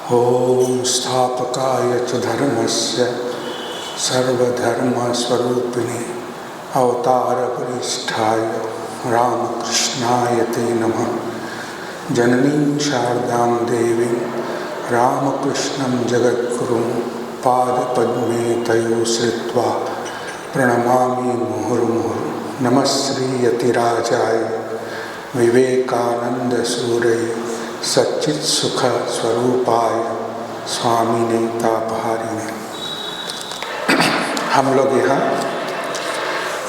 ओम स्थापकाय च धर्मस्य सर्वधर्मस्वरूपिणे अवतारवरिष्ठाय रामकृष्णाय ते नमः। जननीं शारदां देवीं रामकृष्णं जगद्गुरुं पादपद्मे तयो श्रित्वा प्रणमामि मुहुर्मुहुः। नमः श्रीयतिराजाय विवेकानंदसूरये सच्चित्सुख स्वरूपाय स्वामिने तापहारिणे। हम लोग यहाँ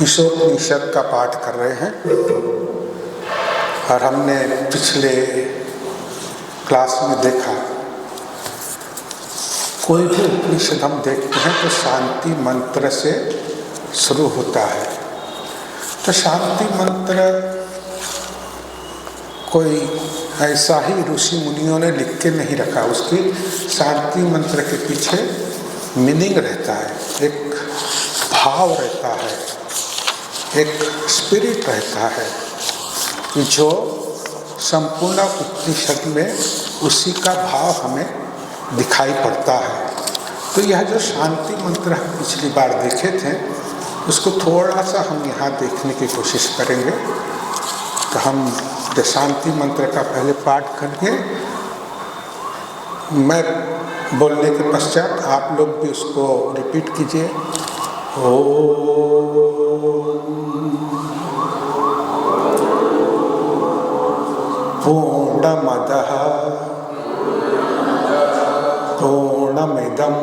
ईशोपनिषद का पाठ कर रहे हैं और हमने पिछले क्लास में देखा कोई भी उपनिषद हम देखते हैं तो शांति मंत्र से शुरू होता है। तो शांति मंत्र कोई ऐसा ही ऋषि मुनियों ने लिख के नहीं रखा, उसकी शांति मंत्र के पीछे मीनिंग रहता है, एक भाव रहता है, एक स्पिरिट रहता है जो संपूर्ण उपनिषद में उसी का भाव हमें दिखाई पड़ता है। तो यह जो शांति मंत्र हम पिछली बार देखे थे उसको थोड़ा सा हम यहाँ देखने की कोशिश करेंगे। तो हम शांति मंत्र का पहले पाठ करके मैं बोलने के पश्चात आप लोग भी उसको रिपीट कीजिए। पूर्णमदः पूर्णमिदं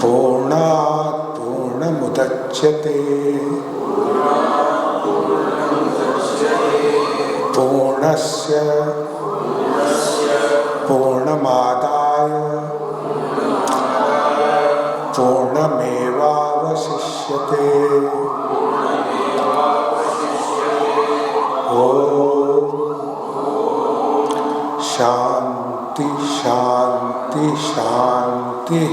पूर्णात् पूर्णमुदच्यते पूर्णस्य पूर्णमादाय पूर्णमेवावशिष्यते। ओम शांति शांति शांति।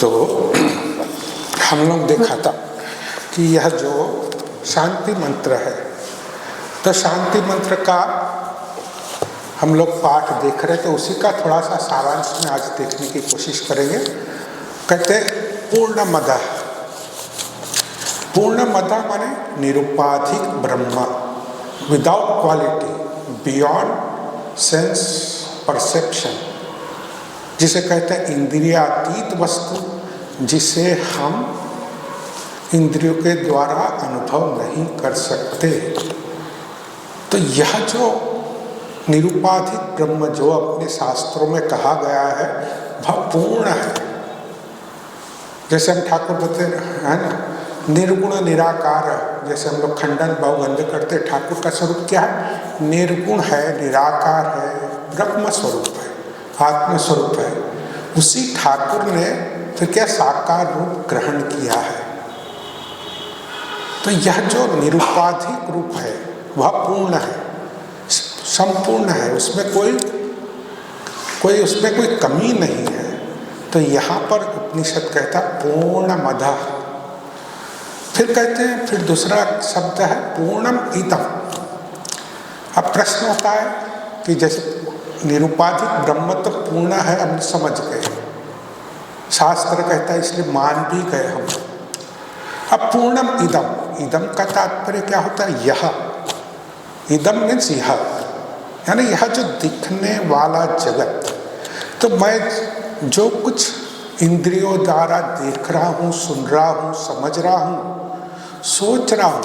तो हम लोग देखा था कि यह जो शांति मंत्र है, तो शांति मंत्र का हम लोग पाठ देख रहे थे, उसी का थोड़ा सा सारांश में आज देखने की कोशिश करेंगे। कहते पूर्णमदः, पूर्णमदः माने निरुपाधिक ब्रह्म, without quality, beyond sense perception, जिसे कहते हैं इंद्रियातीत वस्तु, जिसे हम इंद्रियों के द्वारा अनुभव नहीं कर सकते। तो यह जो निरुपाधिक ब्रह्म जो अपने शास्त्रों में कहा गया है वह पूर्ण है। जैसे हम ठाकुर बताते हैं ना, निर्गुण निराकार, जैसे हम लोग खंडन भावगंध करते, ठाकुर का स्वरूप क्या है? निर्गुण है, निराकार है, ब्रह्म स्वरूप है, आत्म स्वरूप है। उसी ठाकुर ने फिर क्या साकार रूप ग्रहण किया है। तो यह जो निरुपाधिक रूप है वह पूर्ण है, संपूर्ण है, उसमें कोई कमी नहीं है। तो यहाँ पर उपनिषद कहता पूर्णमदः। फिर कहते हैं, फिर दूसरा शब्द है पूर्णम इदम्। अब प्रश्न होता है कि जैसे निरुपाधिक ब्रह्म तो पूर्ण है, हम समझ गए, शास्त्र कहता है, इसलिए मान भी गए हम। अब पूर्णम इदम, इदम का तात्पर्य क्या होता है? यह इदम मीन्स यह, यानी यह जो दिखने वाला जगत। तो मैं जो कुछ इंद्रियों द्वारा देख रहा हूँ, सुन रहा हूँ, समझ रहा हूँ, सोच रहा हूँ,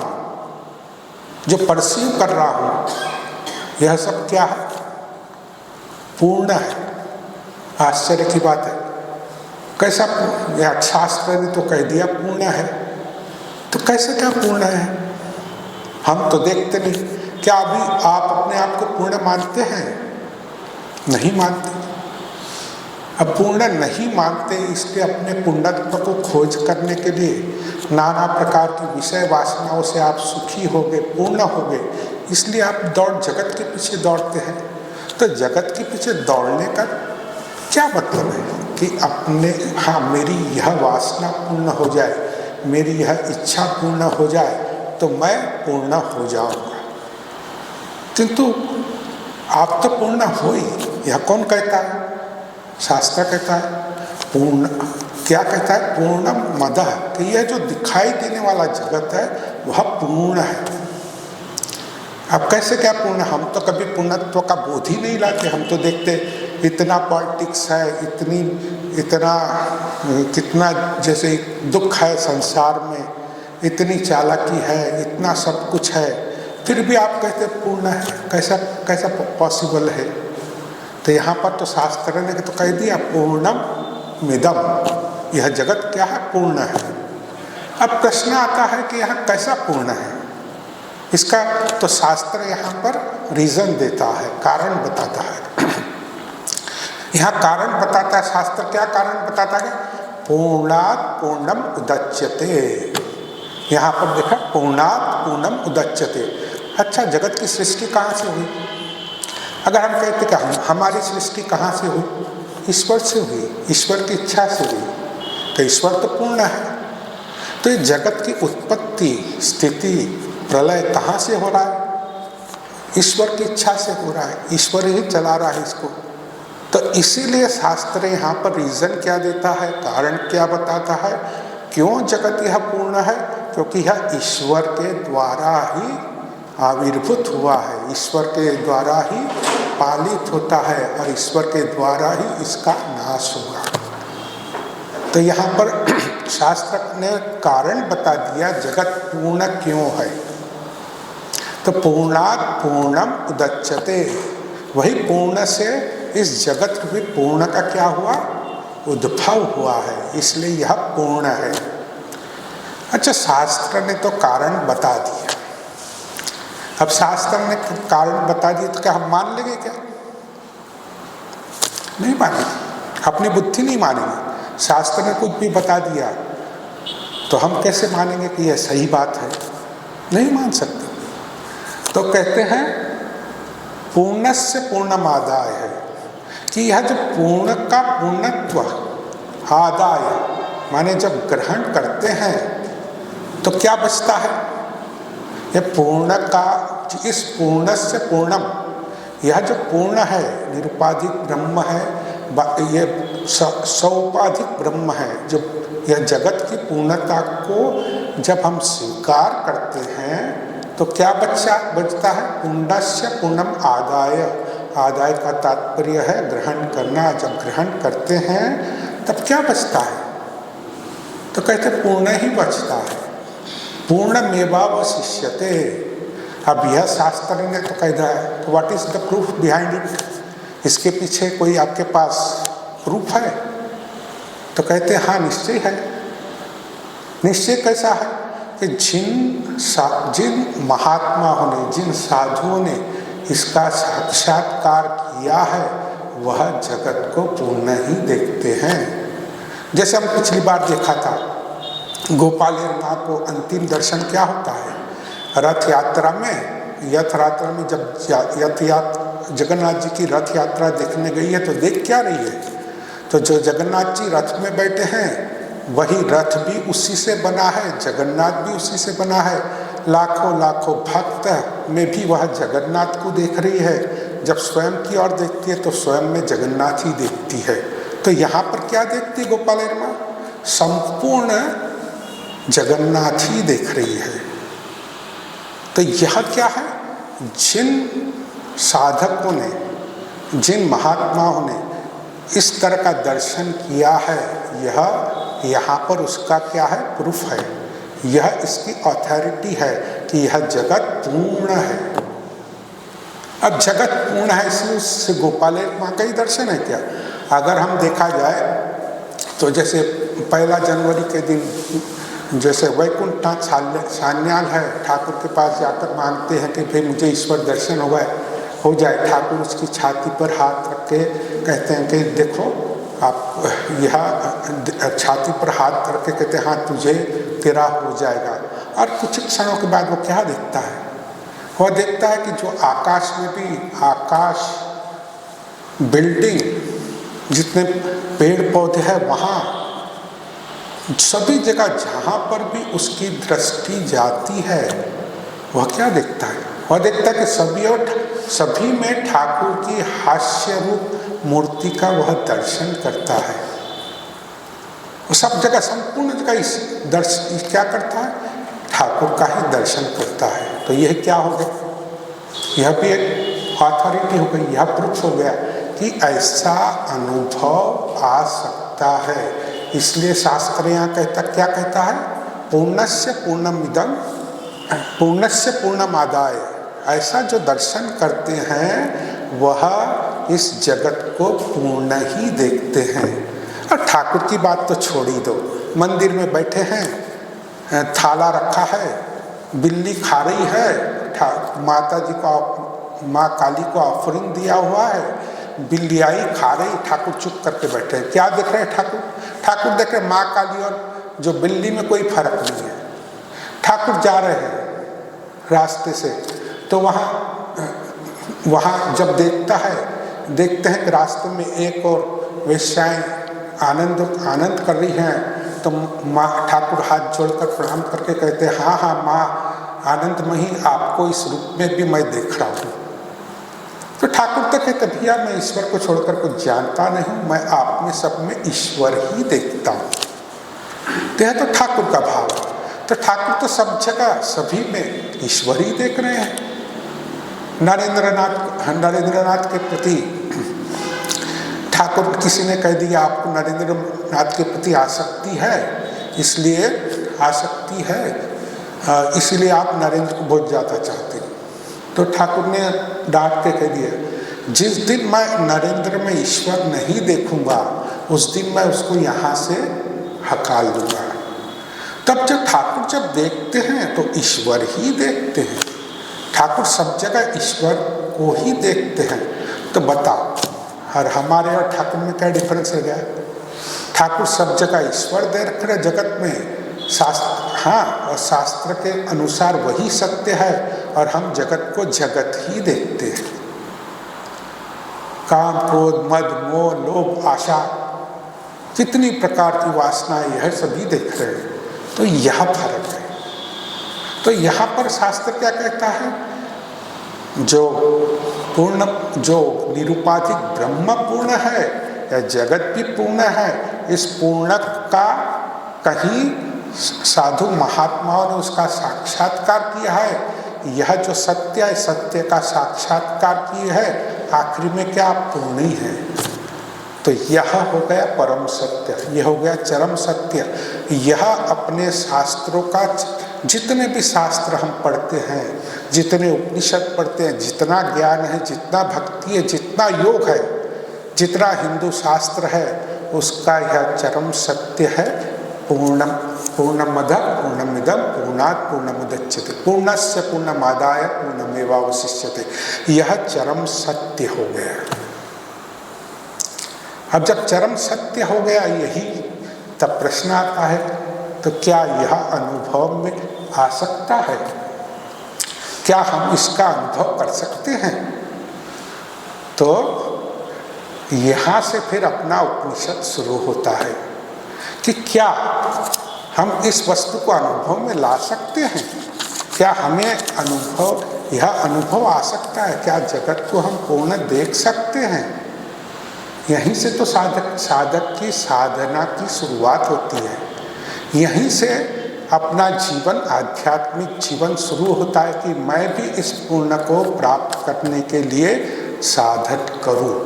जो परसीव कर रहा हूँ, यह सब क्या है? पूर्ण है। आश्चर्य की बात है, कैसा पूर्ण? यह शास्त्र ने तो कह दिया पूर्ण है, तो कैसे क्या पूर्ण है? हम तो देखते नहीं। क्या अभी आप अपने आप को पूर्ण मानते हैं? नहीं मानते। अब पूर्ण नहीं मानते, इसलिए अपने पूर्णत्व को खोज करने के लिए नाना प्रकार की विषय वासनाओं से आप सुखी होगे, पूर्ण होगे, इसलिए आप जगत के पीछे दौड़ते हैं। तो जगत के पीछे दौड़ने का क्या मतलब है? कि अपने, हाँ, मेरी यह वासना पूर्ण हो जाए, मेरी यह इच्छा पूर्ण हो जाए, तो मैं पूर्ण हो जाऊंगा। किंतु आप तो पूर्ण हो ही, यह कौन कहता है? शास्त्र कहता है पूर्ण। क्या कहता है? पूर्णम मदः, कि यह जो दिखाई देने वाला जगत है वह पूर्ण है। अब कैसे क्या पूर्ण? हम तो कभी पूर्णत्व का बोध ही नहीं लाते। हम तो देखते इतना पॉलिटिक्स है, इतना कितना जैसे दुख है संसार में, इतनी चालाकी है, इतना सब कुछ है, फिर भी आप कहते पूर्ण है। कैसा कैसा पॉसिबल है? तो यहाँ पर तो शास्त्र ने तो कह दिया पूर्णम मिदम, यह जगत क्या है? पूर्ण है। अब प्रश्न आता है कि यह कैसा पूर्ण है? इसका तो शास्त्र यहाँ पर रीजन देता है, कारण बताता है। यहाँ कारण बताता है शास्त्र। क्या कारण बताता है? पूर्णात् पूर्णम उदच्यते। यहाँ पर देखा पूर्णात् पूर्णम उदच्यते। अच्छा, जगत की सृष्टि कहाँ से हुई? अगर हम कहते कि हमारी सृष्टि कहाँ से हुई? ईश्वर से हुई, ईश्वर की इच्छा से हुई। तो ईश्वर तो पूर्ण है। तो ये जगत की उत्पत्ति, स्थिति, प्रलय कहाँ से हो रहा है? ईश्वर की इच्छा से हो रहा है। ईश्वर ही चला रहा है इसको। तो इसीलिए शास्त्र यहाँ पर रीजन क्या देता है, कारण क्या बताता है, क्यों जगत यह पूर्ण है? क्योंकि यह ईश्वर के द्वारा ही आविर्भूत हुआ है, ईश्वर के द्वारा ही पालित होता है और ईश्वर के द्वारा ही इसका नाश हुआ। तो यहाँ पर शास्त्र ने कारण बता दिया जगत पूर्ण क्यों है। तो पूर्णात् पूर्णम उदच्यते, वही पूर्ण से इस जगत भी पूर्ण का क्या हुआ? उद्भव हुआ है, इसलिए यह पूर्ण है। अच्छा, शास्त्र ने तो कारण बता दिया। अब शास्त्र ने कारण बता दिया तो क्या हम मान लेंगे? क्या नहीं मानेंगे, अपनी बुद्धि नहीं मानेंगे। शास्त्र ने कुछ भी बता दिया तो हम कैसे मानेंगे कि यह सही बात है? नहीं मान सकते। तो कहते हैं पूर्णस्य पूर्णमादाय है, कि यह जो पूर्ण का पूर्णत्व आदाय, माने जब ग्रहण करते हैं तो क्या बचता है? यह पूर्ण का, इस पूर्णस्य पूर्णम, यह जो पूर्ण है, निरुपाधिक ब्रह्म है, ये सौपाधिक ब्रह्म है, जो यह जगत की पूर्णता को जब हम स्वीकार करते हैं तो क्या बचता है? पूर्णस्य पूर्णम आदाय। आदाय का तात्पर्य है ग्रहण करना। जब ग्रहण करते हैं तब क्या बचता है? तो कहते पूर्ण ही बचता है। पूर्णमेवावशिष्यते। अब यह शास्त्र ने तो कह दिया है, तो what is the proof behind it? इसके पीछे कोई आपके पास प्रूफ है? तो कहते हैं हाँ, निश्चय है। निश्चय कैसा है? कि जिन महात्माओं ने, जिन साधुओं ने इसका साक्षात्कार किया है वह जगत को पूर्ण ही देखते हैं। जैसे हम पिछली बार देखा था, गोपालेर माँ को अंतिम दर्शन क्या होता है? रथ यात्रा में, जब जगन्नाथ जी की रथ यात्रा देखने गई है तो देख क्या रही है? तो जो जगन्नाथ जी रथ में बैठे हैं वही रथ भी उसी से बना है, जगन्नाथ भी उसी से बना है। लाखों लाखों भक्त में भी वह जगन्नाथ को देख रही है। जब स्वयं की ओर देखती है तो स्वयं में जगन्नाथ ही देखती है। तो यहाँ पर क्या देखती है गोपालेर माँ? संपूर्ण जगन्नाथ ही देख रही है। तो यह क्या है? जिन साधकों ने, जिन महात्माओं ने इस तरह का दर्शन किया है, यह यहाँ पर उसका क्या है? प्रूफ है। यह इसकी अथॉरिटी है कि यह जगत पूर्ण है। अब जगत पूर्ण है इसलिए उससे गोपालेर माँ का ही दर्शन है क्या? अगर हम देखा जाए तो जैसे 1 जनवरी के दिन जैसे वैकुंठनाथ सान्याल है, ठाकुर के पास जाकर मांगते हैं कि भाई मुझे ईश्वर दर्शन हो जाए। ठाकुर उसकी छाती पर हाथ रख के कहते हैं कि देखो आप, यह छाती पर हाथ रख के कहते हैं हाँ तुझे तेरा हो जाएगा। और कुछ क्षणों के बाद वो क्या देखता है? वह देखता है कि जो आकाश में भी, आकाश, बिल्डिंग, जितने पेड़ पौधे हैं वहाँ सभी जगह जहाँ पर भी उसकी दृष्टि जाती है वह क्या देखता है? वह देखता है कि सभी में ठाकुर की हास्य रूप मूर्ति का वह दर्शन करता है। वो सब जगह, संपूर्ण जगह इस दर्शन क्या करता है? ठाकुर का ही दर्शन करता है। तो यह क्या हो गया? यह भी एक अथॉरिटी हो गई, यह प्रूफ हो गया कि ऐसा अनुभव आ सकता है। इसलिए शास्त्र यहाँ क्या कहता है? पूर्णस्य पूर्णमिदं पूर्णस्य पूर्णमादाय। ऐसा जो दर्शन करते हैं वह इस जगत को पूर्ण ही देखते हैं। और ठाकुर की बात तो छोड़ ही दो, मंदिर में बैठे हैं, थाला रखा है, बिल्ली खा रही है, माता जी को, माँ काली को ऑफरिंग दिया हुआ है, बिल्ली आई खा रही, ठाकुर चुप करके बैठे हैं। क्या देख रहे हैं ठाकुर? ठाकुर देख रहे माँ काली और जो बिल्ली में कोई फर्क नहीं है। ठाकुर जा रहे हैं रास्ते से, तो वहाँ जब देखते हैं कि रास्ते में एक और वेश्याएं आनंद कर रही हैं, तो माँ ठाकुर हाथ जोड़कर प्रणाम करके कहते हैं, हाँ हाँ माँ आनंदमयी, आपको इस रूप में भी मैं देख रहा हूँ। तो ठाकुर तो कहते भैया मैं ईश्वर को छोड़कर कुछ जानता नहीं, मैं आप में सब में ईश्वर ही देखता हूँ। तो यह तो ठाकुर का भाव है। तो ठाकुर तो सब जगह सभी में ईश्वर ही देख रहे हैं। नरेंद्रनाथ के प्रति ठाकुर किसी ने कह दिया आपको नरेंद्रनाथ के प्रति आसक्ति है, इसलिए आप नरेंद्र को बहुत ज़्यादा चाहते हैं। तो ठाकुर ने डांट के कह दिया, जिस दिन मैं नरेंद्र में ईश्वर नहीं देखूंगा उस दिन मैं उसको यहाँ से हकाल दूंगा। तब जब ठाकुर जब देखते हैं तो ईश्वर ही देखते हैं। ठाकुर सब जगह ईश्वर को ही देखते हैं। तो बताओ, और हमारे और ठाकुर में क्या डिफरेंस रह गया? ठाकुर सब जगह ईश्वर देख रहे जगत में, और शास्त्र के अनुसार वही सत्य है, और हम जगत को जगत ही देखते हैं। काम, क्रोध, मद, मोह, लोभ, आशा, जितनी प्रकार की वासनाएं, यह सभी देख रहे हैं। तो यह फर्क है। तो यहाँ पर शास्त्र क्या कहता है? जो निरुपाधिक ब्रह्म पूर्ण है या जगत भी पूर्ण है, इस पूर्ण का कहीं साधु महात्माओं ने उसका साक्षात्कार किया है। यह जो सत्य है, सत्य का साक्षात्कार किया है, आखिरी में क्या पूर्ण ही है। तो यह हो गया परम सत्य, यह हो गया चरम सत्य। यह अपने शास्त्रों का, जितने भी शास्त्र हम पढ़ते हैं, जितने उपनिषद पढ़ते हैं, जितना ज्ञान है, जितना भक्ति है, जितना योग है, जितना हिंदू शास्त्र है, उसका यह चरम सत्य है। पूर्णमद पूर्णमिदं पूर्णात् पूर्णमुदच्यते पूर्णस्य पूर्णमादाय पूर्णमेवावशिष्यते। यह चरम सत्य हो गया। अब जब चरम सत्य हो गया यही, तब प्रश्न आता है, तो क्या यह अनुभव में आ सकता है? क्या हम इसका अनुभव कर सकते हैं? तो यहाँ से फिर अपना उपनिषद शुरू होता है कि क्या हम इस वस्तु को अनुभव में ला सकते हैं? क्या हमें यह अनुभव आ सकता है? क्या जगत को हम पूर्ण देख सकते हैं? यहीं से तो साधक की साधना की शुरुआत होती है। यहीं से अपना जीवन, आध्यात्मिक जीवन शुरू होता है कि मैं भी इस पूर्ण को प्राप्त करने के लिए साधन करूं।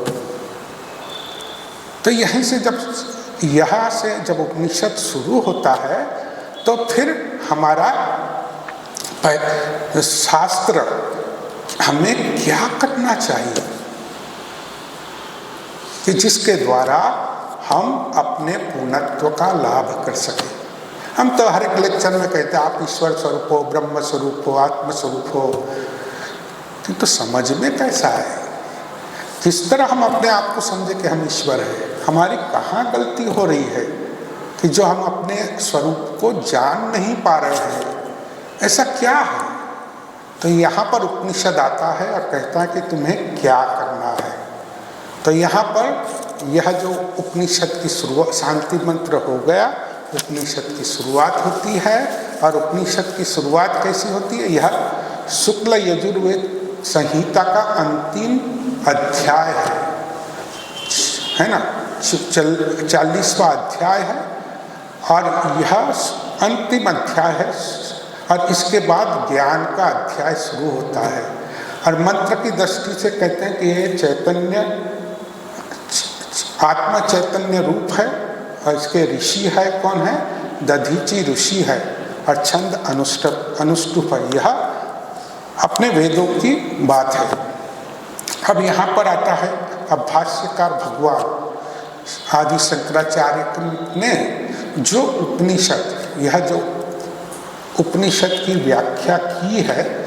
तो यहीं से जब उपनिषद शुरू होता है तो फिर हमारा शास्त्र हमें क्या करना चाहिए कि जिसके द्वारा हम अपने पूर्णत्व का लाभ कर सकें। हम तो हर एक लेक्चर में कहते हैं आप ईश्वर स्वरूप हो, ब्रह्म स्वरूप हो, आत्म स्वरूप हो, तो समझ में कैसा है? किस तरह हम अपने आप को समझे कि हम ईश्वर हैं? हमारी कहाँ गलती हो रही है कि जो हम अपने स्वरूप को जान नहीं पा रहे हैं? ऐसा क्या है? तो यहाँ पर उपनिषद आता है और कहता है कि तुम्हें क्या करना है। तो यहाँ पर यह जो उपनिषद की शुरुआत, शांति मंत्र हो गया, उपनिषद की शुरुआत होती है। और उपनिषद की शुरुआत कैसी होती है? यह शुक्ल यजुर्वेद संहिता का अंतिम अध्याय है ना, 40वां अध्याय है और यह अंतिम अध्याय है। और इसके बाद ज्ञान का अध्याय शुरू होता है। और मंत्र की दृष्टि से कहते हैं कि ये चैतन्य आत्मा चैतन्य रूप है और इसके ऋषि है, कौन है? दधीची ऋषि है और छंद अनुष्टुप है। यह अपने वेदों की बात है। अब यहाँ पर आता है, अब भाष्यकार भगवान आदि शंकराचार्य ने जो उपनिषद, यह जो उपनिषद की व्याख्या की है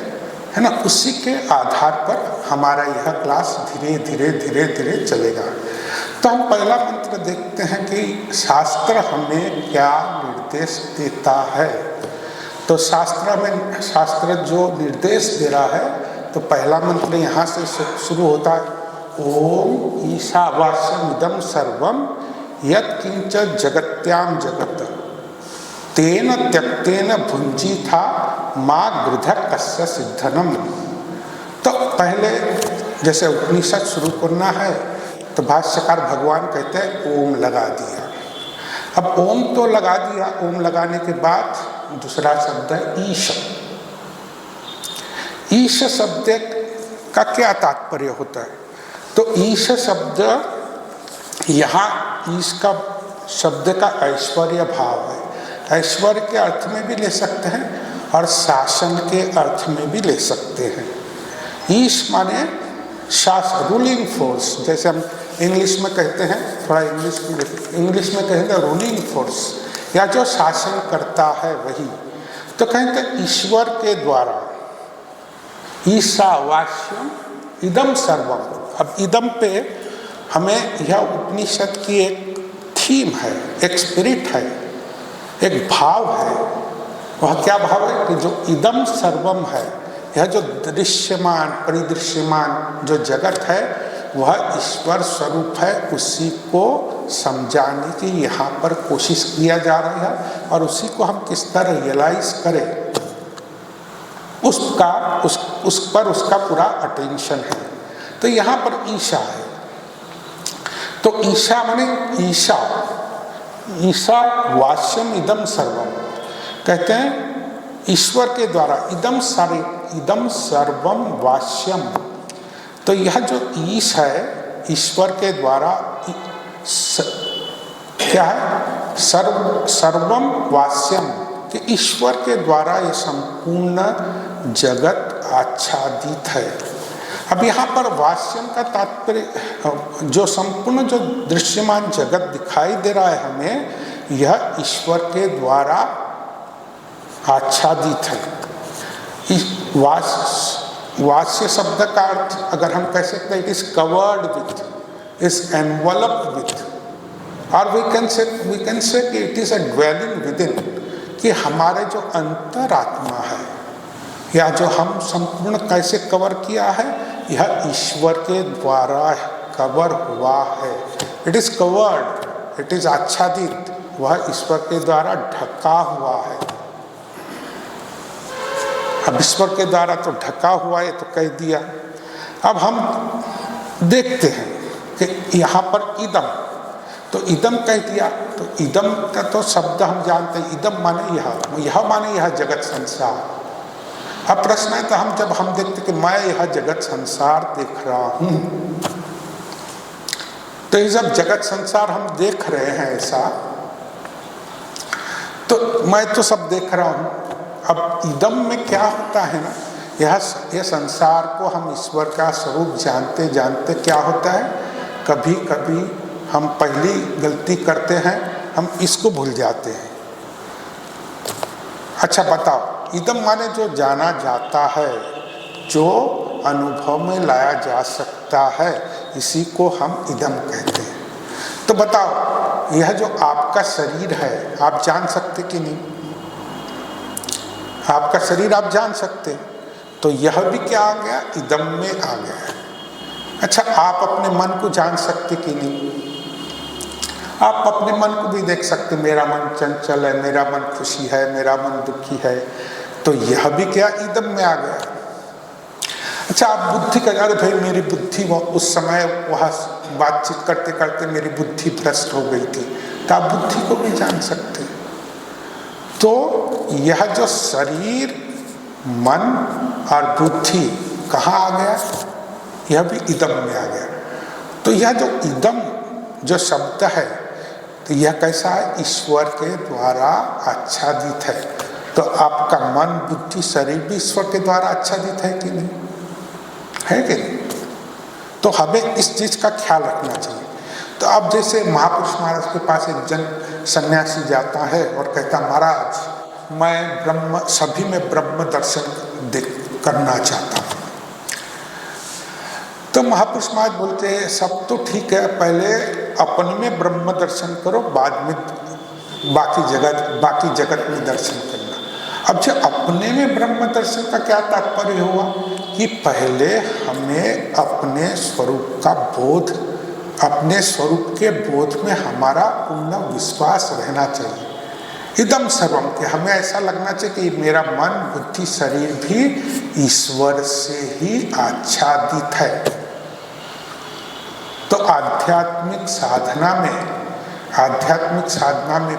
ना, उसी के आधार पर हमारा यह क्लास धीरे धीरे चलेगा। तो हम पहला मंत्र देखते हैं कि शास्त्र हमें क्या निर्देश देता है। तो शास्त्र जो निर्देश दे रहा है, तो पहला मंत्र यहाँ से शुरू होता है, ओम ईशावास्यम इदं सर्वम यत् किंचित् जगत्याम जगत तेन त्यक्तेन भुंजी था माँ गृध कस्य सिद्धनम। तो पहले जैसे उपनिषद शुरू करना है तो भाष्यकार भगवान कहते हैं ओम लगा दिया। अब ओम तो लगा दिया, ओम लगाने के बाद दूसरा शब्द है ईश। ईश शब्द का क्या तात्पर्य होता है? तो ईश शब्द, यहाँ ईश का शब्द का ऐश्वर्य भाव है। ऐश्वर्य के अर्थ में भी ले सकते हैं और शासन के अर्थ में भी ले सकते हैं। ईश माने शासन, रूलिंग फोर्स। जैसे हम इंग्लिश में कहते हैं, थोड़ा इंग्लिश में कहेंगे रूलिंग फोर्स, या जो शासन करता है वही। तो कहेंगे ईश्वर के द्वारा, ईशावास्यम इदम सर्वम। अब इदम पे हमें यह उपनिषद की एक थीम है, एक स्पिरिट है, एक भाव है। वह क्या भाव है कि जो इदम सर्वम है, यह जो दृश्यमान परिदृश्यमान जो जगत है वह ईश्वर स्वरूप है। उसी को समझाने की यहाँ पर कोशिश किया जा रहा है और उसी को हम किस तरह रियलाइज करें, उस पर उसका पूरा अटेंशन है। तो यहाँ पर ईशा है। तो ईशा माने ईशा वास्यम इदम सर्वम, कहते हैं ईश्वर के द्वारा इदम सर्वम वास्यम। तो यह जो ईश है, ईश्वर के द्वारा क्या है? सर्वम वास्यम, कि ईश्वर के द्वारा ये संपूर्ण जगत आच्छादित है। अब यहाँ पर वास्यम का तात्पर्य, जो संपूर्ण जो दृश्यमान जगत दिखाई दे रहा है हमें, यह ईश्वर के द्वारा आच्छादित है। वास्य शब्द का अर्थ अगर हम कह सकते हैं, it is covered with, is enveloped with, और वी कैन से कि it is a dwelling with in, कि हमारे जो अंतरात्मा है या जो हम संपूर्ण कैसे कवर किया है, यह ईश्वर के द्वारा कवर हुआ है। It is covered, it is आच्छादित, वह ईश्वर के द्वारा ढका हुआ है। अब ईश्वर के द्वारा तो ढका हुआ है, तो कह दिया। अब हम देखते हैं कि यहाँ पर इदम, तो इदम कह दिया। तो इदम का तो शब्द हम जानते हैं, इदम माने यह माने यह जगत संसार। अब प्रश्न है, तो हम देखते कि मैं यह जगत संसार देख रहा हूँ, तो ये जब जगत संसार हम देख रहे हैं ऐसा, तो मैं तो सब देख रहा हूँ। अब इदम में क्या होता है ना, यह संसार को हम ईश्वर का स्वरूप जानते जानते क्या होता है, कभी कभी हम पहली गलती करते हैं, हम इसको भूल जाते हैं। अच्छा बताओ, इदम माने जो जाना जाता है, जो अनुभव में लाया जा सकता है, इसी को हम इदम कहते हैं। तो बताओ, यह जो आपका शरीर है, आप जान सकते कि नहीं? आपका शरीर आप जान सकते, तो यह भी क्या आ गया? इदम में आ गया। अच्छा, आप अपने मन को जान सकते कि नहीं? आप अपने मन को भी देख सकते, मेरा मन चंचल है, मेरा मन खुशी है, मेरा मन दुखी है, तो यह भी क्या इदम में आ गया। अच्छा, आप बुद्धि का, अरे भाई मेरी बुद्धि उस समय वहाँ बातचीत करते करते मेरी बुद्धि भ्रष्ट हो गई थी, तो आप बुद्धि को भी जान सकते। तो यह जो शरीर, मन और बुद्धि कहाँ आ गया, यह भी इदम में आ गया। तो यह जो इदम जो शब्द है, तो यह कैसा है, ईश्वर के द्वारा आच्छादित है। तो आपका मन, बुद्धि, शरीर भी ईश्वर के द्वारा आच्छादित है कि नहीं, है कि नहीं? तो हमें इस चीज का ख्याल रखना चाहिए। तो अब जैसे महापुरुष महाराज के पास एक जन सन्यासी जाता है और कहता, महाराज मैं ब्रह्म, सभी में ब्रह्म दर्शन करना चाहता हूँ। तो महापुरुष महाराज बोलते हैं, सब तो ठीक है, पहले अपने में ब्रह्म दर्शन करो, बाद में बाकी जगत में दर्शन करना। अब जो अपने में ब्रह्म दर्शन का क्या तात्पर्य हुआ कि पहले हमें अपने स्वरूप का बोध, अपने स्वरूप के बोध में हमारा पूर्ण विश्वास रहना चाहिए। इदम सर्वम, के हमें ऐसा लगना चाहिए कि मेरा मन, बुद्धि, शरीर भी ईश्वर से ही आच्छादित है। तो आध्यात्मिक साधना में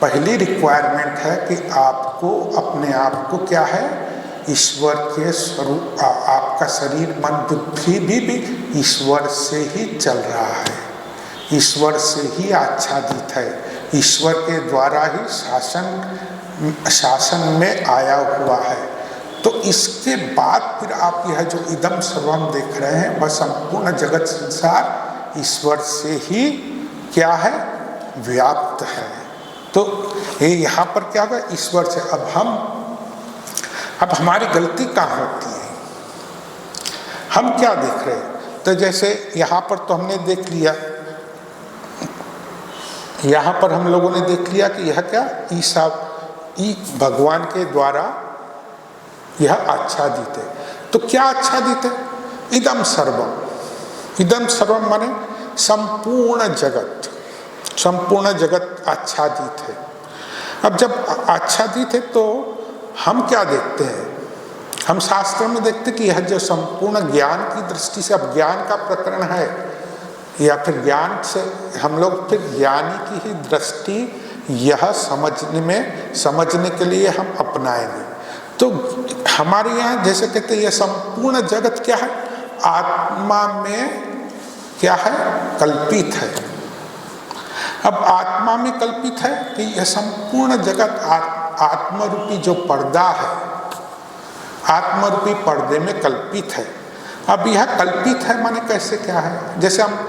पहली रिक्वायरमेंट है कि आपको अपने आप को क्या है, ईश्वर के स्वरूप, आपका शरीर, मन, बुद्धि भी ईश्वर से ही चल रहा है, ईश्वर से ही आच्छादित है, ईश्वर के द्वारा ही शासन में आया हुआ है। तो इसके बाद फिर आप यह जो इदम सर्वम देख रहे हैं, वह संपूर्ण जगत संसार ईश्वर से ही क्या है, व्याप्त है। तो ये यहाँ पर क्या होगा, ईश्वर से। अब हमारी गलती कहाँ होती है, हम क्या देख रहे हैं? तो जैसे यहाँ पर तो हमने देख लिया, यहाँ पर हम लोगों ने देख लिया कि यह क्या, भगवान के द्वारा यह आच्छादित है। तो क्या आच्छादित है? इदम सर्वम। इदम सर्वम माने संपूर्ण जगत आच्छादित है। अब जब आच्छादित है तो हम क्या देखते हैं, हम शास्त्रों में देखते कि यह जो संपूर्ण ज्ञान की दृष्टि से, अब ज्ञान का प्रकरण है या फिर ज्ञान से हम लोग फिर ज्ञानी की ही दृष्टि यह समझने के लिए हम अपनाएंगे। तो हमारे यहाँ जैसे कहते हैं, यह संपूर्ण जगत क्या है, आत्मा में क्या है, कल्पित है। अब आत्मा में कल्पित है कि यह संपूर्ण जगत आत्मरूपी जो पर्दा है, आत्मरूपी पर्दे में कल्पित है। अब यह कल्पित है माने कैसे, क्या है? जैसे हम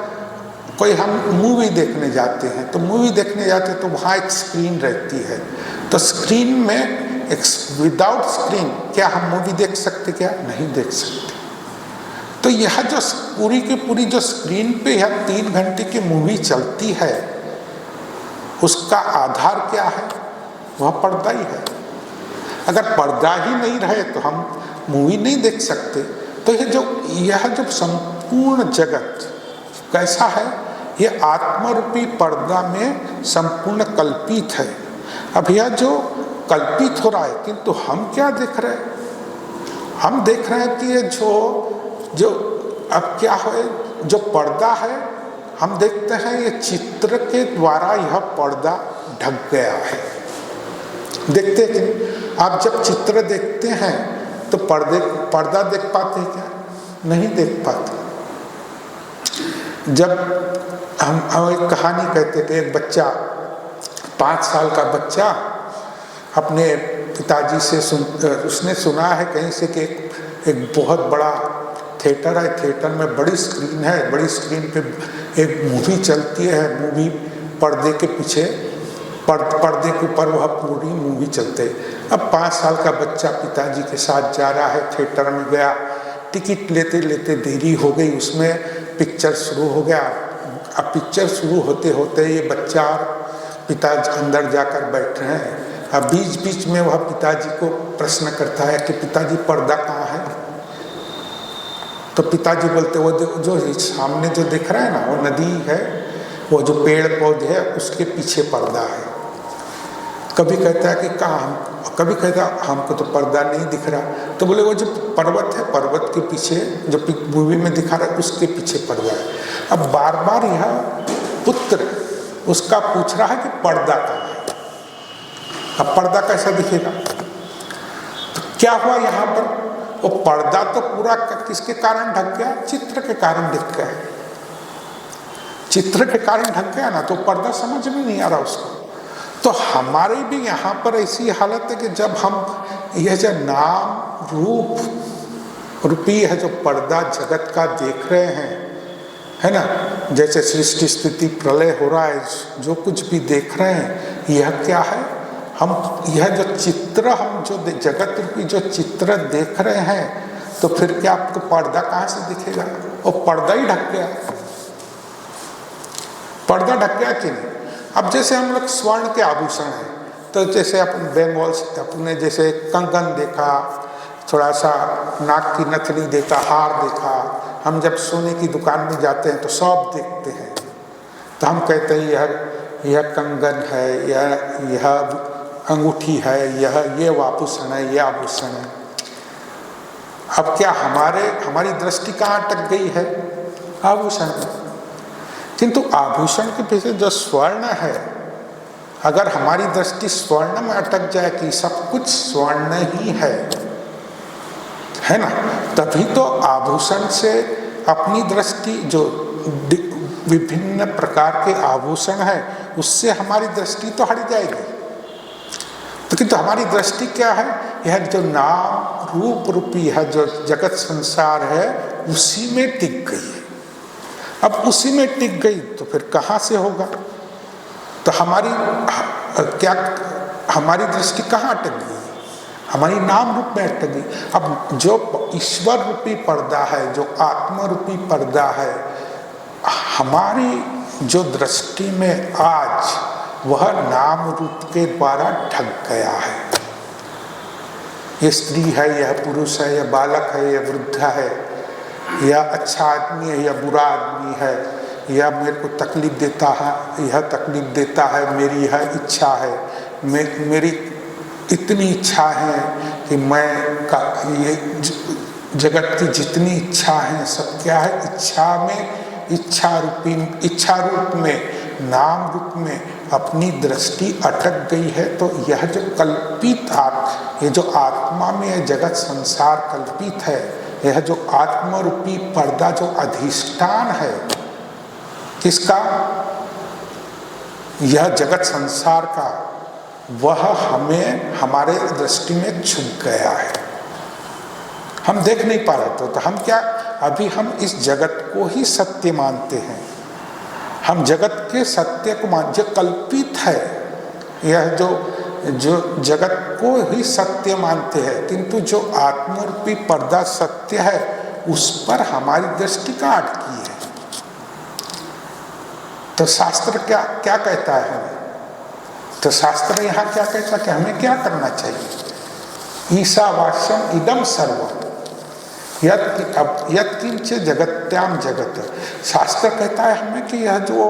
मूवी देखने जाते हैं, तो मूवी देखने जाते हैं तो वहाँ एक स्क्रीन रहती है, तो स्क्रीन में विदाउट स्क्रीन क्या हम मूवी देख सकते, क्या नहीं देख सकते। तो यह जो पूरी की पूरी जो स्क्रीन पे यह 3 घंटे की मूवी चलती है, उसका आधार क्या है, वह पर्दा ही है। अगर पर्दा ही नहीं रहे तो हम मूवी नहीं देख सकते। तो यह जो संपूर्ण जगत कैसा है, यह आत्मरूपी पर्दा में संपूर्ण कल्पित है। अब यह जो कल्पित हो रहा है, किंतु हम क्या देख रहे हैं, हम देख रहे हैं कि ये जो अब क्या है, जो पर्दा है, हम देखते हैं ये चित्र के द्वारा यह पर्दा ढक गया है। देखते हैं कि आप जब चित्र देखते हैं तो पर्दा देख पाते हैं क्या? नहीं देख पाते। जब हम एक कहानी कहते थे, एक बच्चा, 5 साल का बच्चा अपने पिताजी से उसने सुना है कहीं से कि एक बहुत बड़ा थिएटर है, थिएटर में बड़ी स्क्रीन है, बड़ी स्क्रीन पे एक मूवी चलती है, मूवी पर्दे के पीछे पर्दे के ऊपर वह पूरी मूवी चलते है। अब 5 साल का बच्चा पिताजी के साथ जा रहा है, थिएटर में गया, टिकट लेते लेते देरी हो गई, उसमें पिक्चर शुरू हो गया। अब पिक्चर शुरू होते होते ये बच्चा और पिताजी अंदर जाकर बैठ रहे हैं। अब बीच बीच में वह पिताजी को प्रश्न करता है कि पिताजी पर्दा कहाँ है? तो पिताजी बोलते वो जो सामने जो दिख रहा है ना, वो नदी है, वो जो पेड़ पौधे है उसके पीछे पर्दा है। कभी कहता है कि कहाँ, कभी कहता है हमको तो पर्दा नहीं दिख रहा। तो बोले वो जो पर्वत है, पर्वत के पीछे जो मूवी में दिखा रहा है उसके पीछे पर्दा है। अब बार बार यह पुत्र उसका पूछ रहा है कि पर्दा कहाँ है, अब पर्दा कैसा दिखेगा। तो क्या हुआ यहाँ पर, वो पर्दा तो पूरा किसके कारण ढक गया, चित्र के कारण ढक गया। चित्र के कारण ढक गया ना, तो पर्दा समझ में नहीं आ रहा उसको। तो हमारे भी यहाँ पर ऐसी हालत है कि जब हम यह जो नाम रूप रूपी है जो पर्दा जगत का देख रहे हैं, है ना, जैसे सृष्टि स्थिति प्रलय हो रहा है, जो कुछ भी देख रहे हैं, यह क्या है, हम यह जो चित्र, हम जो जगत रूपी जो चित्र देख रहे हैं, तो फिर क्या आपको पर्दा कहाँ से दिखेगा, वो पर्दा ही ढक गया। पर्दा ढक गया कि नहीं। अब जैसे हम लोग स्वर्ण के आभूषण हैं, तो जैसे अपन बंगाल से अपने जैसे कंगन देखा, थोड़ा सा नाक की नथनी देखा, हार देखा, हम जब सोने की दुकान में जाते हैं तो सब देखते हैं, तो हम कहते हैं यह कंगन है, यह अंगूठी है, ये आभूषण है, यह आभूषण है। अब क्या हमारी दृष्टि कहाँ अटक गई है, आभूषण में। किंतु आभूषण के पीछे जो स्वर्ण है, अगर हमारी दृष्टि स्वर्ण में अटक जाए कि सब कुछ स्वर्ण ही है ना, तभी तो आभूषण से अपनी दृष्टि, जो विभिन्न प्रकार के आभूषण है, उससे हमारी दृष्टि तो हट जाएगी। तो किंतु हमारी दृष्टि क्या है, यह जो नाम रूप रूपी है जो जगत संसार है, उसी में टिक गई है। अब उसी में टिक गई तो फिर कहाँ से होगा, तो हमारी दृष्टि कहाँ अटक गई, हमारी नाम रूप में अटक गई। अब जो ईश्वर रूपी पर्दा है, जो आत्मा रूपी पर्दा है, हमारी जो दृष्टि में आज वह नाम रूप के द्वारा ढक गया है। ये स्त्री है, यह पुरुष है, यह बालक है, यह वृद्ध है, यह अच्छा आदमी है, यह बुरा आदमी है, यह मेरे को तकलीफ देता है, यह तकलीफ देता है, मेरी यह इच्छा है, मेरी इतनी इच्छा है कि ये जगत की जितनी इच्छा है सब क्या है, इच्छा में, इच्छा रूप में, नाम रूप में अपनी दृष्टि अटक गई है। तो यह जो कल्पित ये जो आत्मा में यह जगत संसार कल्पित है, यह जो आत्मा रूपी पर्दा जो अधिष्ठान है किसका, यह जगत संसार का, वह हमें हमारे दृष्टि में छुप गया है, हम देख नहीं पा रहे। तो हम क्या, अभी हम इस जगत को ही सत्य मानते हैं, हम जगत के सत्य को जो कल्पित है, यह जो जगत को ही सत्य मानते हैं, किंतु जो आत्मरूपी पर्दा सत्य है उस पर हमारी दृष्टि का अटकी है। तो शास्त्र क्या कहता है हमें, तो शास्त्र यहाँ क्या कहता है कि हमें क्या करना चाहिए। ईशावास्यम इदम सर्वम यत्किंच जगत्याम जगत, शास्त्र कहता है हमें कि यह जो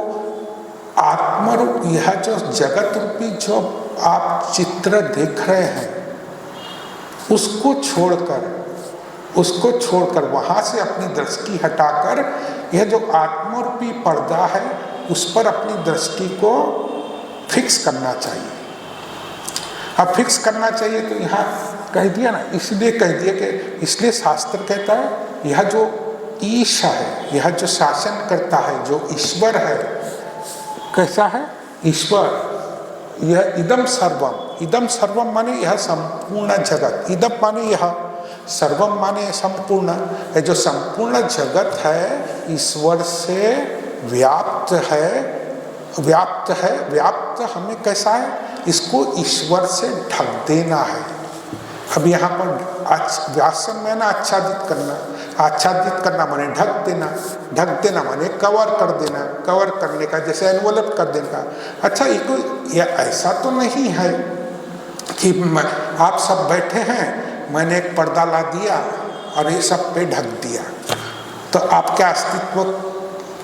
आत्मरूप, यह जो जगत रूपी जो आप चित्र देख रहे हैं, उसको छोड़कर वहां से अपनी दृष्टि हटाकर यह जो आत्मरूपी पर्दा है उस पर अपनी दृष्टि को फिक्स करना चाहिए। अब फिक्स करना चाहिए तो यहाँ कह दिया ना, इसलिए कह दिया कि इसलिए शास्त्र कहता है यह जो ईश है, यह जो शासन करता है, जो ईश्वर है, कैसा है ईश्वर, यह इदम सर्वम माने यह संपूर्ण जगत, इदम माने यह, सर्वम माने संपूर्ण, यह जो संपूर्ण जगत है ईश्वर से व्याप्त हमें कैसा है, इसको ईश्वर से ढक देना है। अब यहाँ पर व्यासन में ना आच्छादित करना माने ढक देना माने कवर कर देना, कवर करने का, जैसे एनवलप कर देना। अच्छा, ये ऐसा तो नहीं है कि आप सब बैठे हैं, मैंने एक पर्दा ला दिया और ये सब पे ढक दिया, तो आपका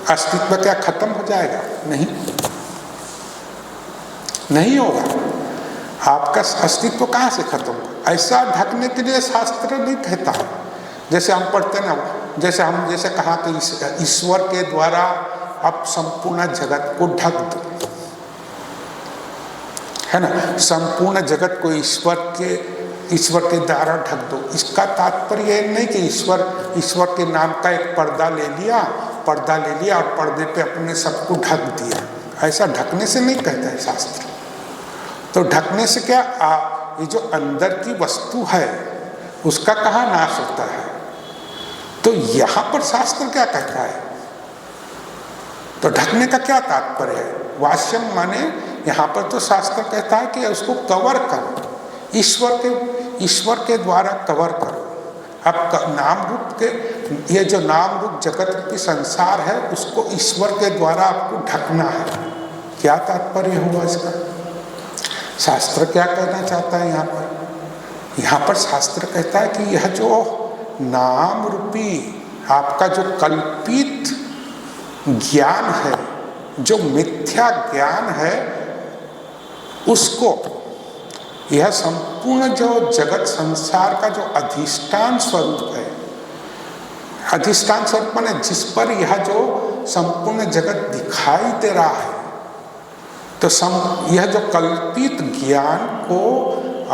अस्तित्व क्या खत्म हो जाएगा? नहीं, नहीं होगा। आपका अस्तित्व कहाँ से खत्म होगा? ऐसा ढकने के लिए शास्त्र नहीं कहता है। जैसे हम पढ़ते ना, जैसे कहा कि ईश्वर के द्वारा आप संपूर्ण जगत को ढक दो, है ना, संपूर्ण जगत को ईश्वर के द्वारा ढक दो। इसका तात्पर्य ये नहीं कि ईश्वर के नाम का एक पर्दा ले लिया और पर्दे पे अपने सबको ढक दिया। ऐसा ढकने से नहीं कहता है शास्त्र। तो ढकने से क्या, ये जो अंदर की वस्तु है उसका कहाँ नाश होता है? तो यहाँ पर शास्त्र क्या कहता है? तो ढकने का क्या तात्पर्य है? वाष्यम माने यहाँ पर तो शास्त्र कहता है कि उसको कवर करो, ईश्वर के द्वारा कवर करो। अब नाम रूप के, ये जो नाम रूप जगत रूपी संसार है उसको ईश्वर के द्वारा आपको ढकना है। क्या तात्पर्य हुआ इसका? शास्त्र क्या कहना चाहता है यहाँ पर? यहाँ पर शास्त्र कहता है कि यह जो नाम रूपी आपका जो कल्पित ज्ञान है, जो मिथ्या ज्ञान है, उसको यह संपूर्ण जो जगत संसार का जो अधिष्ठान स्वरूप है, अधिष्ठान स्वरूप माने जिस पर यह जो संपूर्ण जगत दिखाई दे रहा है, तो यह जो कल्पित ज्ञान को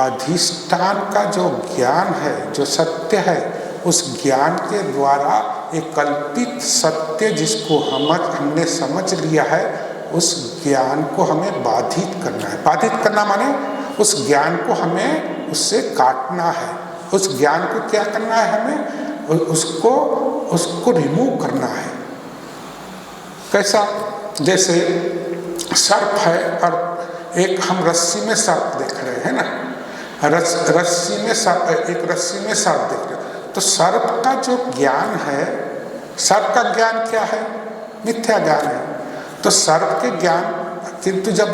अधिष्ठान का जो ज्ञान है, जो सत्य है, उस ज्ञान के द्वारा एक कल्पित सत्य जिसको हमने समझ लिया है, उस ज्ञान को हमें बाधित करना है। बाधित करना माने उस ज्ञान को हमें उससे काटना है। उस ज्ञान को क्या करना है? हमें उसको रिमूव करना है। कैसा? जैसे सर्प है और एक हम रस्सी में सर्प देख रहे हैं ना, रस्सी में सर्प देख रहे हैं। तो सर्प का जो ज्ञान है, सर्प का ज्ञान क्या है? मिथ्या ज्ञान है। तो सर्प के ज्ञान, किंतु जब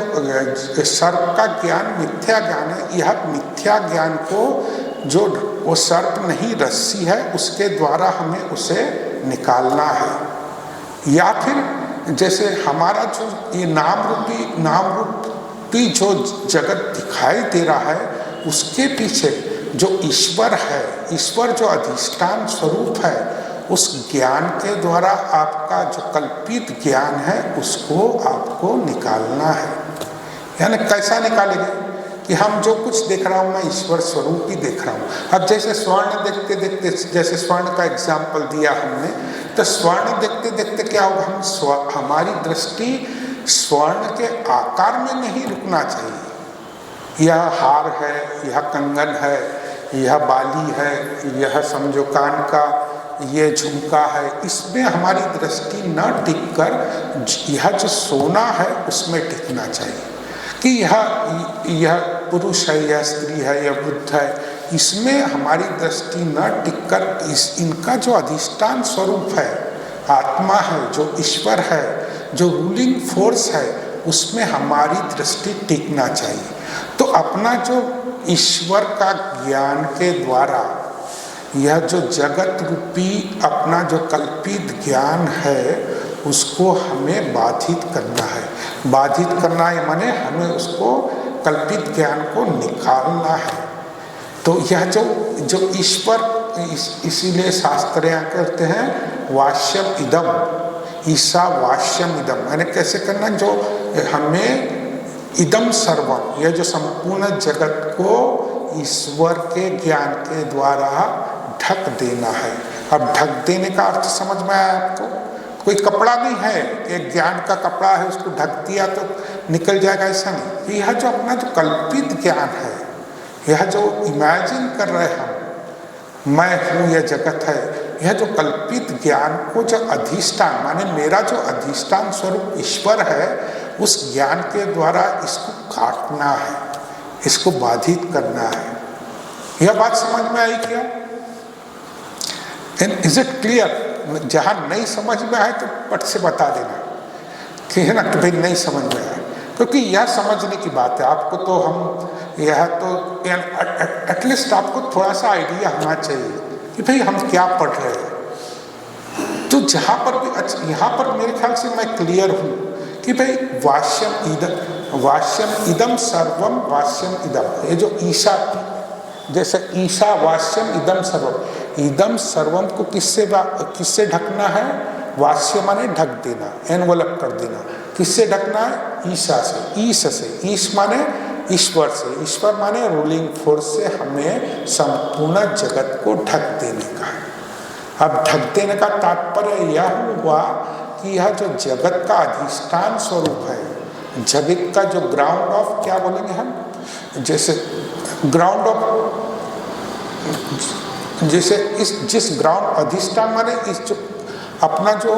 सर्प का ज्ञान मिथ्या ज्ञान है, यह मिथ्या ज्ञान को जो वो सर्प नहीं रस्सी है उसके द्वारा हमें उसे निकालना है। या फिर जैसे हमारा जो ये नाम रूपी जो जगत दिखाई दे रहा है, उसके पीछे जो ईश्वर है, ईश्वर जो अधिष्ठान स्वरूप है, उस ज्ञान के द्वारा आपका जो कल्पित ज्ञान है उसको आपको निकालना है। यानी कैसा निकालेंगे कि हम जो कुछ देख रहा हूँ मैं ईश्वर स्वरूप ही देख रहा हूँ। अब जैसे स्वर्ण देखते देखते, जैसे स्वर्ण का एग्जाम्पल दिया हमने, तो स्वर्ण देखते देखते क्या होगा, हमारी दृष्टि स्वर्ण के आकार में नहीं रुकना चाहिए। यह हार है, यह कंगन है, यह बाली है, यह समझो कान का ये झुमका है, इसमें हमारी दृष्टि न टिककर यह जो सोना है उसमें टिकना चाहिए कि यह पुरुष है, यह स्त्री है, यह बुद्ध है, इसमें हमारी दृष्टि न टिककर इनका जो अधिष्ठान स्वरूप है, आत्मा है, जो ईश्वर है, जो रूलिंग फोर्स है, उसमें हमारी दृष्टि टिकना चाहिए। तो अपना जो ईश्वर का ज्ञान के द्वारा यह जो जगत रूपी अपना जो कल्पित ज्ञान है उसको हमें बाधित करना है। बाधित करना है माने हमें उसको कल्पित ज्ञान को निकालना है। तो यह जो ईश्वर, इसीलिए शास्त्र यहाँ कहते हैं वाष्यम इदम, ईसा वाष्यम इदम, मैंने कैसे करना, जो हमें इदम सर्वम, यह जो संपूर्ण जगत को ईश्वर के ज्ञान के द्वारा ढक देना है। अब ढक देने का अर्थ समझ में आया आपको? कोई कपड़ा नहीं है, एक ज्ञान का कपड़ा है, उसको ढक दिया तो निकल जाएगा, ऐसा नहीं। यह जो अपना जो कल्पित ज्ञान है, यह जो इमेजिन कर रहे हम, मैं हूँ, यह जगत है, यह जो कल्पित ज्ञान को जो अधिष्ठान माने मेरा जो अधिष्ठान स्वरूप ईश्वर है, उस ज्ञान के द्वारा इसको काटना है, इसको बाधित करना है। यह बात समझ में आई क्या? Is it clear? जहाँ नहीं समझ में आए तो पट से बता देना कि है ना कि भाई नहीं समझ में आया, क्योंकि यह समझने की बात है। आपको तो यह तो एटलीस्ट आपको थोड़ा सा आइडिया होना चाहिए कि भाई हम क्या पढ़ रहे हैं। तो जहाँ पर भी, अच्छा यहाँ पर मेरे ख्याल से मैं क्लियर हूँ कि भाई वाष्यम इदम सर्वम वाष्यम इदम, ये जो ईशा, जैसे ईशा वाष्यम इदम सर्वम, इदम सर्वम को किससे ढकना है? वाष्य माने ढक देना, एनवलप कर देना। किससे ढकना है? ईशा से, ईश से। ईश माने ईश्वर से, ईश्वर माने रूलिंग फोर्स से हमें संपूर्ण जगत को ढक देने का है। अब ढक देने का तात्पर्य यह हुआ कि यह जो जगत का अधिष्ठान स्वरूप है, जगत का जो ग्राउंड ऑफ, क्या बोलेंगे हम, जैसे ग्राउंड ऑफ, जैसे जिस ग्राउंड अधिष्ठान माने इस जो अपना जो,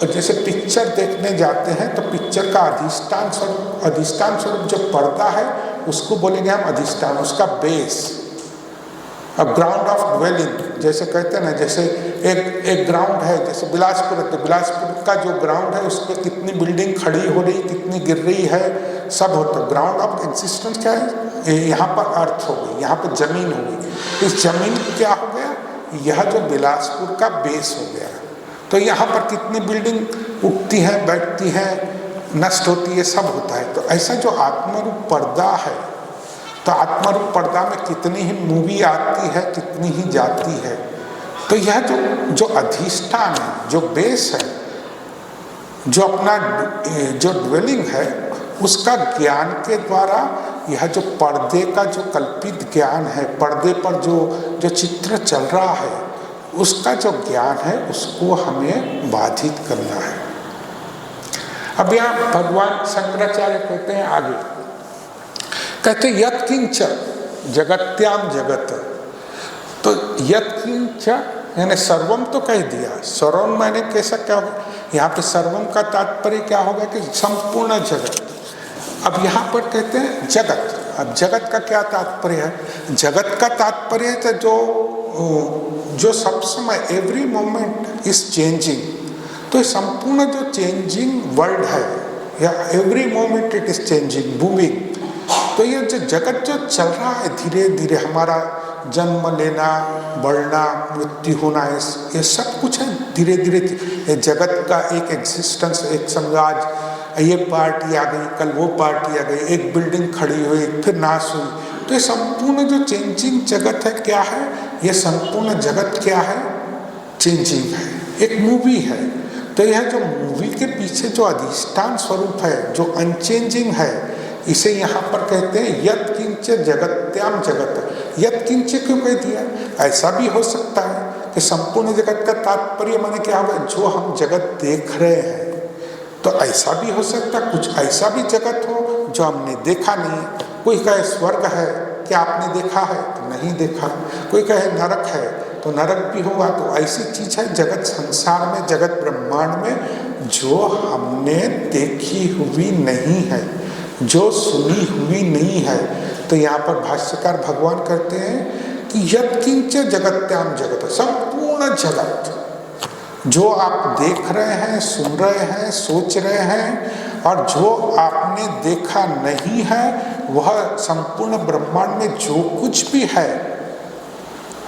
जैसे पिक्चर देखने जाते हैं तो पिक्चर का अधिष्ठान स्वरूप जो पर्दा है उसको बोलेंगे हम अधिष्ठान, उसका बेस। अब ग्राउंड ऑफ ड्वेलिंग जैसे कहते हैं ना, जैसे एक ग्राउंड है, जैसे बिलासपुर का जो ग्राउंड है उस पर कितनी बिल्डिंग खड़ी हो रही, कितनी गिर रही है, सब होता है। ग्राउंड ऑफ एग्जिस्टेंस क्या है? यहाँ पर अर्थ हो गई, यहाँ पर जमीन हो गई। इस जमीन क्या हो गया? यह जो बिलासपुर का बेस हो गया। तो यहाँ पर कितनी बिल्डिंग उठती है, बैठती है, नष्ट होती है, सब होता है। तो ऐसा जो आत्मरूप पर्दा है, तो आत्मरूप पर्दा में कितनी ही मूवी आती है, कितनी ही जाती है। तो यह जो अधिष्ठान है, जो बेस है, जो अपना जो ड्वेलिंग है, उसका ज्ञान के द्वारा यह जो पर्दे का जो कल्पित ज्ञान है, पर्दे पर जो चित्र चल रहा है, उसका जो ज्ञान है उसको हमें बाधित करना है। अब यहाँ भगवान शंकराचार्य कहते हैं आगे, कहते यत् किंच जगत्याम जगत। तो यत् किंच यानी सर्वम तो कह दिया, सर्वम मैंने कैसा क्या होगा? यहाँ पे सर्वम का तात्पर्य क्या होगा कि संपूर्ण जगत। अब यहाँ पर कहते हैं जगत। अब जगत का क्या तात्पर्य है? जगत का तात्पर्य है जो सब समय एवरी मोमेंट इज चेंजिंग। तो संपूर्ण जो चेंजिंग वर्ल्ड है, या every moment it is changing, moving. तो ये जो जगत जो चल रहा है धीरे धीरे, हमारा जन्म लेना, बढ़ना, मृत्यु होना, ये सब कुछ है धीरे धीरे। ये जगत का एक एग्जिस्टेंस, एक समाज, ये पार्टी आ गई, कल वो पार्टी आ गई, एक बिल्डिंग खड़ी हुई, फिर नाश हुई। तो ये संपूर्ण जो चेंजिंग जगत है, क्या है? ये संपूर्ण जगत क्या है? चेंजिंग है, एक मूवी है। तो यह जो मूवी के पीछे जो अधिष्ठान स्वरूप है, जो अनचेंजिंग है, इसे यहाँ पर कहते हैं यत् किंच जगत्याम जगत। यत् किंच क्यों कह दिया? ऐसा भी हो सकता है कि संपूर्ण जगत का तात्पर्य माने क्या होगा? जो हम जगत देख रहे हैं। तो ऐसा भी हो सकता है, कुछ ऐसा भी जगत हो जो हमने देखा नहीं। कोई कहे स्वर्ग है, क्या आपने देखा है? तो नहीं देखा। कोई कहे नरक है, तो नरक भी होगा। तो ऐसी चीज है जगत, संसार में, जगत ब्रह्मांड में, जो हमने देखी हुई नहीं है, जो सुनी हुई नहीं है। तो यहाँ पर भाष्यकार भगवान कहते हैं कि यत् किंच जगत्याम जगत, संपूर्ण जगत जो आप देख रहे हैं, सुन रहे हैं, सोच रहे हैं, और जो आपने देखा नहीं है, वह संपूर्ण ब्रह्मांड में जो कुछ भी है,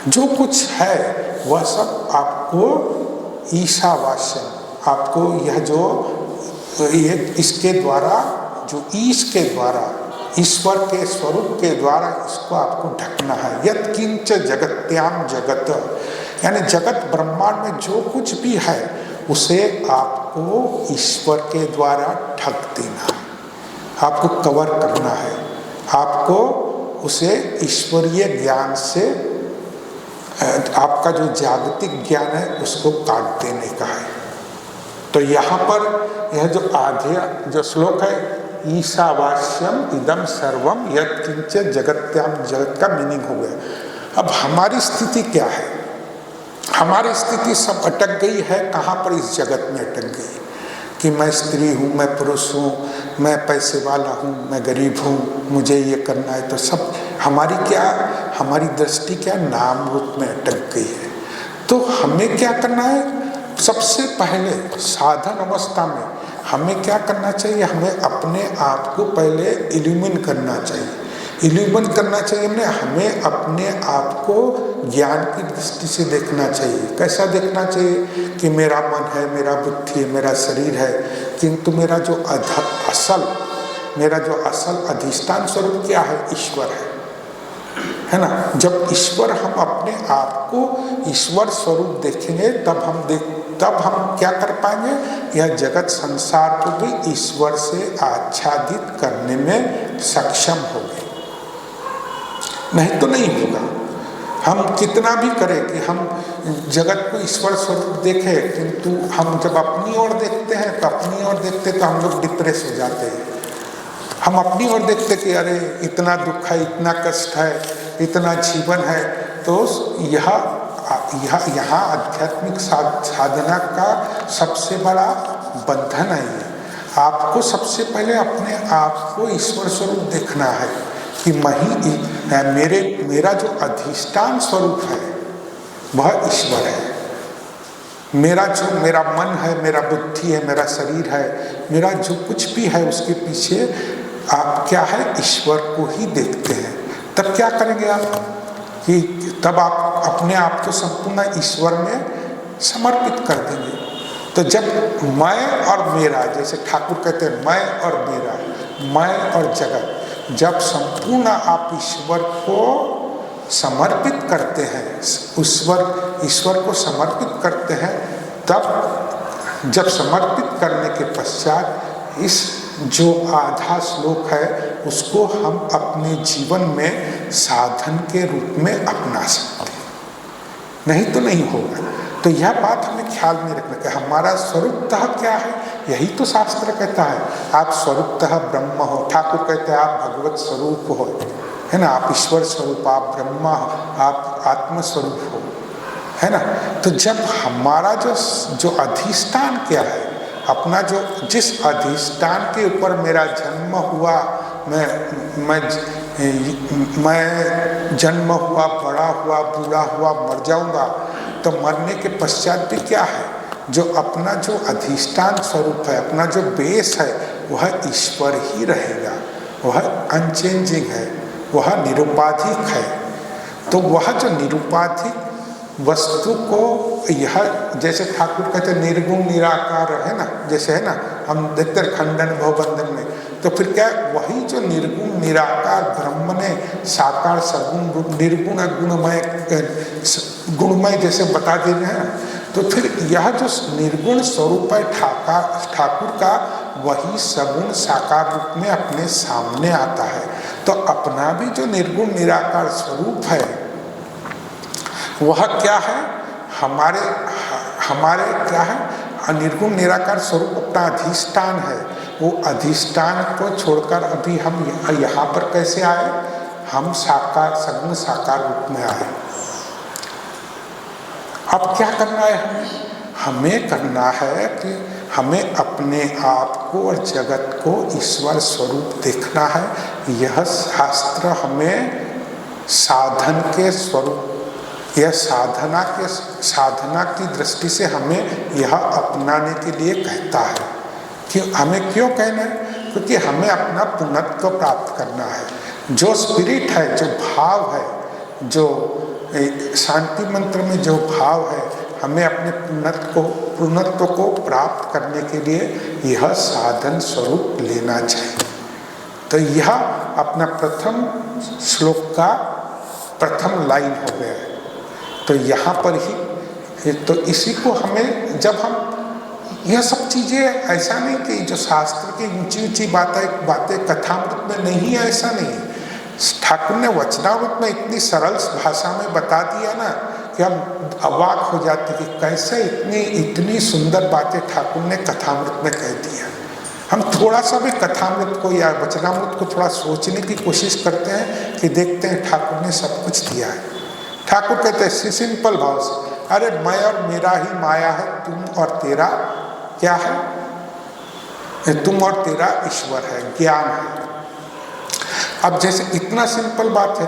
जो कुछ है, वह सब आपको ईशावास्यम, आपको यह जो इसके द्वारा, जो ईश के द्वारा, ईश्वर के स्वरूप के द्वारा इसको आपको ढकना है। यत् किंच जगत्याम जगत, यानी जगत ब्रह्मांड में जो कुछ भी है उसे आपको ईश्वर के द्वारा ढक देना है, आपको कवर करना है, आपको उसे ईश्वरीय ज्ञान से, आपका जो जागतिक ज्ञान है उसको काट देने का है। तो यहाँ पर यह जो आधे जो श्लोक है, ईशावास्यम इदम सर्वम यत् किंच जगत्याम जगत, का मीनिंग हो गया। अब हमारी स्थिति क्या है? हमारी स्थिति सब अटक गई है। कहाँ पर? इस जगत में अटक गई कि मैं स्त्री हूँ, मैं पुरुष हूँ, मैं पैसे वाला हूँ, मैं गरीब हूँ, मुझे ये करना है। तो सब हमारी क्या, हमारी दृष्टि क्या नाम रूप में अटक गई है। तो हमें क्या करना है? सबसे पहले साधन अवस्था में हमें क्या करना चाहिए? हमें अपने आप को पहले इल्यूमिन करना चाहिए। इल्यूमन करना चाहिए हमने, हमें अपने आप को ज्ञान की दृष्टि से देखना चाहिए। कैसा देखना चाहिए कि मेरा मन है, मेरा बुद्धि है, मेरा शरीर है, किंतु मेरा जो असल अधिष्ठान स्वरूप क्या है? ईश्वर है ना। जब ईश्वर, हम अपने आप को ईश्वर स्वरूप देखेंगे तब हम क्या कर पाएंगे? यह जगत संसार को भी ईश्वर से आच्छादित करने में सक्षम होंगे, नहीं तो नहीं होगा। हम कितना भी करें कि हम जगत को ईश्वर स्वरूप देखें, किंतु हम जब अपनी ओर देखते हैं तो हम लोग डिप्रेस हो जाते हैं। हम अपनी ओर देखते कि अरे इतना दुख है, इतना कष्ट है, इतना जीवन है, तो यहाँ आध्यात्मिक साधना का सबसे बड़ा बंधन है। आपको सबसे पहले अपने आप को ईश्वर स्वरूप देखना है कि मेरा जो अधिष्ठान स्वरूप है वह ईश्वर है। मेरा मन है, मेरा बुद्धि है, मेरा शरीर है, मेरा जो कुछ भी है उसके पीछे आप क्या है? ईश्वर को ही देखते हैं। तब क्या करेंगे आप कि तब आप अपने आप को संपूर्ण ईश्वर में समर्पित कर देंगे। तो जब मैं और मेरा, जैसे ठाकुर कहते हैं मैं और मेरा, मैं और जगत, जब संपूर्ण आप ईश्वर को समर्पित करते हैं, ईश्वर को समर्पित करते हैं, तब जब समर्पित करने के पश्चात इस जो आधा श्लोक है उसको हम अपने जीवन में साधन के रूप में अपना सकते हैं, नहीं तो नहीं होगा। तो यह बात हमें ख्याल में रखना कि हमारा स्वरूपतः क्या है। यही तो शास्त्र कहता है, आप स्वरूपतः ब्रह्म हो। ठाकुर कहते हैं आप भगवत स्वरूप हो, है ना, आप ईश्वर स्वरूप, आप ब्रह्मा, आप आत्म स्वरूप हो, है ना। तो जब हमारा जो अधिष्ठान क्या है, अपना जिस अधिष्ठान के ऊपर मेरा जन्म हुआ, मैं जन्म हुआ, बड़ा हुआ, बूढ़ा हुआ, मर जाऊंगा, तो मरने के पश्चात भी क्या है? जो अपना जो अधिष्ठान स्वरूप है, अपना जो बेस है, वह ईश्वर ही रहेगा, वह अनचेंजिंग है, वह निरुपाधिक है। तो वह जो निरुपाधिक वस्तु को, यह जैसे ठाकुर कहते निर्गुण निराकार है ना, जैसे है ना, हम देखते हैं खंडन भवबंधन में, तो फिर क्या वही जो निर्गुण निराकार ब्रह्म ने साकार सगुण रूप निर्गुण गुणमय जैसे बता दे रहे हैं, तो फिर यह जो निर्गुण स्वरूप है ठाकुर का, वही सगुण साकार रूप में अपने सामने आता है। तो अपना भी जो निर्गुण निराकार स्वरूप है वह क्या है? हमारे क्या है? निर्गुण निराकार स्वरूप अपना अधिष्ठान है। वो अधिष्ठान को छोड़कर अभी हम यहाँ पर कैसे आए? हम साकार सगुण साकार रूप में आए। अब क्या करना है? हमें करना है कि हमें अपने आप को और जगत को ईश्वर स्वरूप देखना है। यह शास्त्र हमें साधन के स्वरूप, यह साधना की दृष्टि से हमें यह अपनाने के लिए कहता है। कि हमें क्यों कहना है? क्योंकि हमें अपना पूर्णत्व प्राप्त करना है। जो स्पिरिट है, जो भाव है, जो शांति मंत्र में जो भाव है, हमें अपने पूर्णत्व को प्राप्त करने के लिए यह साधन स्वरूप लेना चाहिए। तो यह अपना प्रथम श्लोक का प्रथम लाइन हो गया है। तो यहाँ पर ही, तो इसी को हमें, जब हम यह सब चीज़ें, ऐसा नहीं कि जो शास्त्र की ऊंची ऊंची बातें कथामृत में नहीं है, ऐसा नहीं। ठाकुर ने वचनामृत में इतनी सरल भाषा में बता दिया ना कि हम अवाक हो जाते कि कैसे इतनी सुंदर बातें ठाकुर ने कथामृत में कह दिया। हम थोड़ा सा भी कथामृत को या वचनामृत को थोड़ा सोचने की कोशिश करते हैं कि देखते हैं ठाकुर ने सब कुछ दिया है। ठाकुर कहते हैं सिंपल भाव से, अरे मैं और मेरा ही माया है, तुम और तेरा क्या है? तुम और तेरा ईश्वर है, ज्ञान है। अब जैसे इतना सिंपल बात है,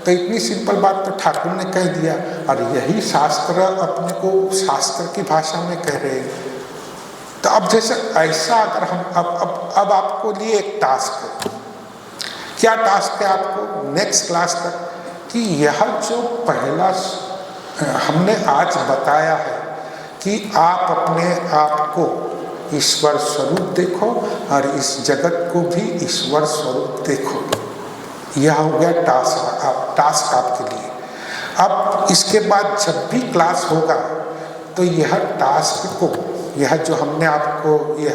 तो इतनी सिंपल बात तो ठाकुर ने कह दिया, और यही शास्त्र अपने को शास्त्र की भाषा में कह रहे हैं। तो अब जैसे ऐसा अगर हम अब आपको लिए एक टास्क है क्या टास्क है आपको नेक्स्ट क्लास तक, कि यह जो पहला हमने आज बताया है कि आप अपने आप को ईश्वर स्वरूप देखो और इस जगत को भी ईश्वर स्वरूप देखो। यह हो गया टास्क आपके लिए। अब इसके बाद जब भी क्लास होगा तो यह टास्क को, यह जो हमने आपको यह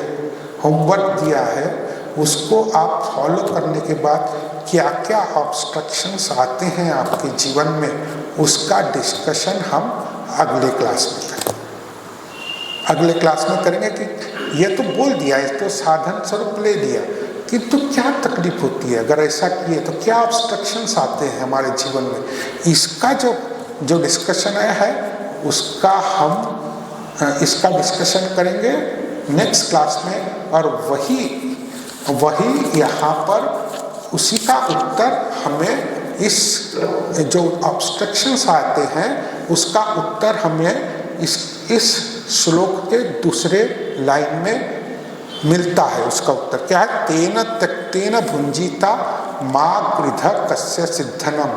होमवर्क दिया है, उसको आप फॉलो करने के बाद क्या क्या ऑब्स्ट्रक्शंस आते हैं आपके जीवन में, उसका डिस्कशन हम अगले क्लास में करेंगे। अगले क्लास में करेंगे कि ये तो बोल दिया, ये तो साधन स्वरूप ले दिया, कि तो क्या तकलीफ होती है अगर ऐसा किए तो क्या ऑब्स्ट्रक्शंस आते हैं हमारे जीवन में। इसका जो डिस्कशन है उसका हम इसका डिस्कशन करेंगे नेक्स्ट क्लास में, और वही यहाँ पर उसी का उत्तर हमें, इस जो ऑब्स्ट्रक्शंस आते हैं उसका उत्तर हमें इस श्लोक के दूसरे लाइन में मिलता है। उसका उत्तर क्या है, तेन त्यक्तेन भुंजीता मां गृध कस्य सिद्धनम।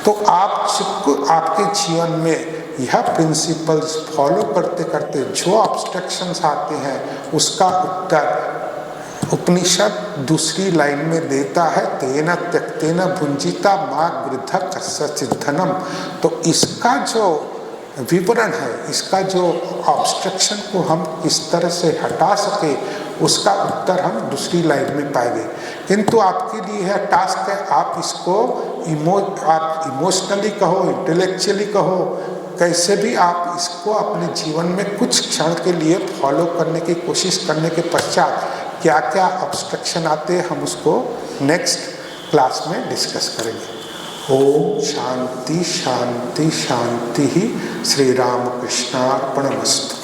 तो आपके जीवन में यह प्रिंसिपल्स फॉलो करते करते जो ऑब्स्ट्रक्शंस आते हैं उसका उत्तर उपनिषद दूसरी लाइन में देता है, तेन त्यक्तेन भुंजीता मां गृध कस्य सिद्धनम। तो इसका जो विवरण है, इसका जो ऑब्स्ट्रक्शन को हम किस तरह से हटा सके, उसका उत्तर हम दूसरी लाइन में पाएंगे। किंतु आपके लिए यह टास्क है, आप इसको आप इमोशनली कहो, इंटेलेक्चुअली कहो, कैसे भी आप इसको अपने जीवन में कुछ क्षण के लिए फॉलो करने की कोशिश करने के पश्चात क्या क्या ऑब्स्ट्रक्शन आते हैं हम उसको नेक्स्ट क्लास में डिस्कस करेंगे। ओम शांति शांति शांति ही। श्री राम कृष्णार्पणमस्तु।